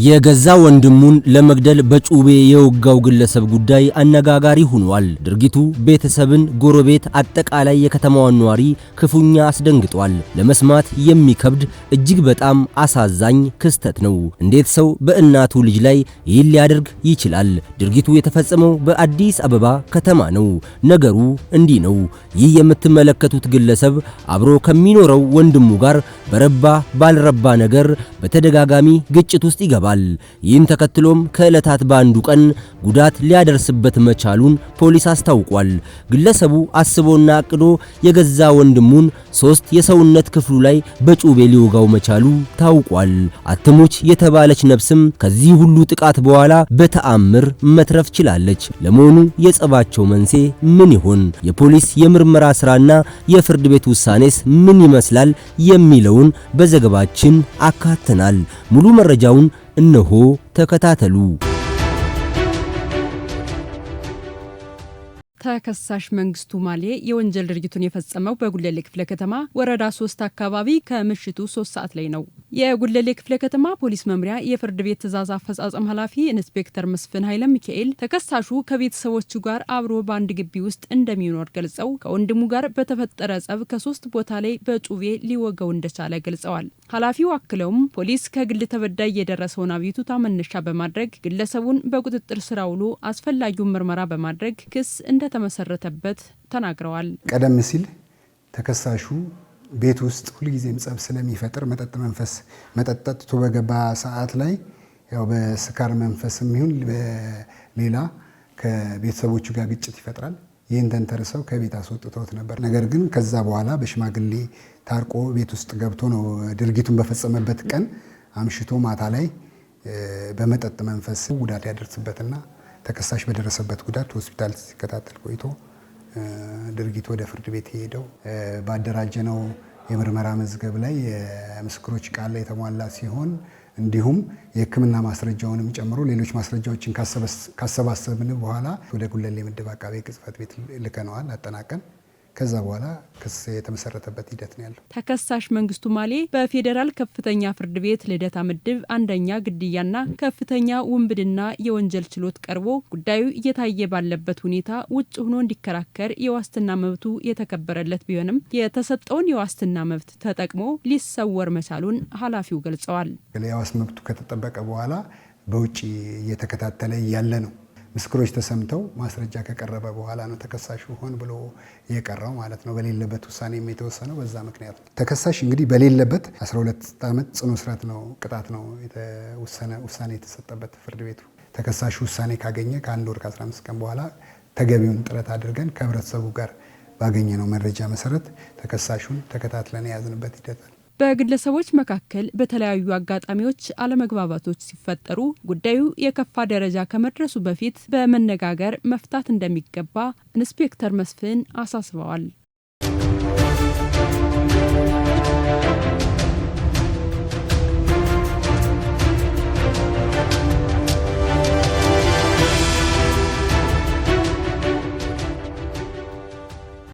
የገዛ ወንድሙን ለመግደል በጩቤ የወጋው ግለሰብ ጉዳይ አነጋጋሪ ሆኗል። ድርጊቱ ቤተሰብን፣ ጎረቤት፣ አጠቃላይ የከተማዋን ነዋሪ ክፉኛ አስደንግጧል። ለመስማት የሚከብድ እጅግ በጣም አሳዛኝ ክስተት ነው። እንዴት ሰው በእናቱ ልጅ ላይ ይህን ሊያደርግ ይችላል? ድርጊቱ የተፈጸመው በአዲስ አበባ ከተማ ነው። ነገሩ እንዲህ ነው። ይህ የምትመለከቱት ግለሰብ አብሮ ከሚኖረው ወንድሙ ጋር በረባ ባልረባ ነገር በተደጋጋሚ ግጭት ውስጥ ይገባል። ይህን ተከትሎም ከዕለታት በአንዱ ቀን ጉዳት ሊያደርስበት መቻሉን ፖሊስ አስታውቋል። ግለሰቡ አስቦና አቅዶ የገዛ ወንድሙን 3 የሰውነት ክፍሉ ላይ በጩቤ ሊወጋው መቻሉ ታውቋል። አትሙች የተባለች ነፍስም ከዚህ ሁሉ ጥቃት በኋላ በተአምር መትረፍ ችላለች። ለመሆኑ የጸባቸው መንስኤ ምን ይሆን? የፖሊስ የምርመራ ስራና የፍርድ ቤት ውሳኔስ ምን ይመስላል የሚለውን በዘገባችን አካተናል። ሙሉ መረጃውን እነሆ ተከታተሉ። ተከሳሽ መንግስቱ ማሌ የወንጀል ድርጊቱን የፈጸመው በጉለሌ ክፍለ ከተማ ወረዳ 3 አካባቢ ከምሽቱ 3 ሰዓት ላይ ነው። የጉለሌ ክፍለ ከተማ ፖሊስ መምሪያ የፍርድ ቤት ትዕዛዝ አፈጻጸም ኃላፊ ኢንስፔክተር መስፍን ኃይለ ሚካኤል ተከሳሹ ከቤተሰቦቹ ጋር አብሮ በአንድ ግቢ ውስጥ እንደሚኖር ገልጸው ከወንድሙ ጋር በተፈጠረ ጸብ ከ3 ቦታ ላይ በጩቤ ሊወገው እንደቻለ ገልጸዋል። ኃላፊው አክለውም ፖሊስ ከግል ተበዳይ የደረሰውን አቤቱታ መነሻ በማድረግ ግለሰቡን በቁጥጥር ስር አውሎ አስፈላጊውን ምርመራ በማድረግ ክስ እንደተመሰረተበት ተናግረዋል። ቀደም ሲል ተከሳሹ ቤት ውስጥ ሁልጊዜም ጸብ ስለሚፈጥር መጠጥ ጠጥቶ በገባ ሰዓት ላይ ያው በስካር መንፈስም ይሁን በሌላ ከቤተሰቦቹ ጋር ግጭት ይፈጥራል። ይህን ተንተርሰው ከቤት አስወጥተውት ነበር። ነገር ግን ከዛ በኋላ በሽማግሌ ታርቆ ቤት ውስጥ ገብቶ ነው ድርጊቱን በፈጸመበት ቀን አምሽቶ ማታ ላይ በመጠጥ መንፈስ ጉዳት ያደርስበትና ተከሳሽ በደረሰበት ጉዳት ሆስፒታል ሲከታተል ቆይቶ ድርጊቱ ወደ ፍርድ ቤት የሄደው ባደራጀነው የምርመራ መዝገብ ላይ የምስክሮች ቃል ላይ የተሟላ ሲሆን እንዲሁም የሕክምና ማስረጃውንም ጨምሮ ሌሎች ማስረጃዎችን ካሰባሰብን በኋላ ወደ ጉለሌ ምድብ አቃቤ ሕግ ጽሕፈት ቤት ልከነዋል አጠናቀን። ከዛ በኋላ ክስ የተመሰረተበት ሂደት ነው ያለው። ተከሳሽ መንግስቱ ማሌ በፌዴራል ከፍተኛ ፍርድ ቤት ልደታ ምድብ አንደኛ ግድያና ከፍተኛ ውንብድና የወንጀል ችሎት ቀርቦ ጉዳዩ እየታየ ባለበት ሁኔታ ውጭ ሆኖ እንዲከራከር የዋስትና መብቱ የተከበረለት ቢሆንም የተሰጠውን የዋስትና መብት ተጠቅሞ ሊሰወር መቻሉን ኃላፊው ገልጸዋል። የዋስ መብቱ ከተጠበቀ በኋላ በውጭ እየተከታተለ ያለ ነው። ምስክሮች ተሰምተው ማስረጃ ከቀረበ በኋላ ነው ተከሳሹ ሆን ብሎ የቀረው ማለት ነው። በሌለበት ውሳኔ የተወሰነው በዛ ምክንያት ነው። ተከሳሽ እንግዲህ በሌለበት 12 ዓመት ጽኑ እስራት ነው ቅጣት ነው ውሳኔ የተሰጠበት ፍርድ ቤቱ። ተከሳሹ ውሳኔ ካገኘ ከ1 ወር ከ15 ቀን በኋላ ተገቢውን ጥረት አድርገን ከህብረተሰቡ ጋር ባገኘነው መረጃ መሰረት ተከሳሹን ተከታትለን የያዝንበት ሂደት ነው። በግለሰቦች መካከል በተለያዩ አጋጣሚዎች አለመግባባቶች ሲፈጠሩ ጉዳዩ የከፋ ደረጃ ከመድረሱ በፊት በመነጋገር መፍታት እንደሚገባ ኢንስፔክተር መስፍን አሳስበዋል።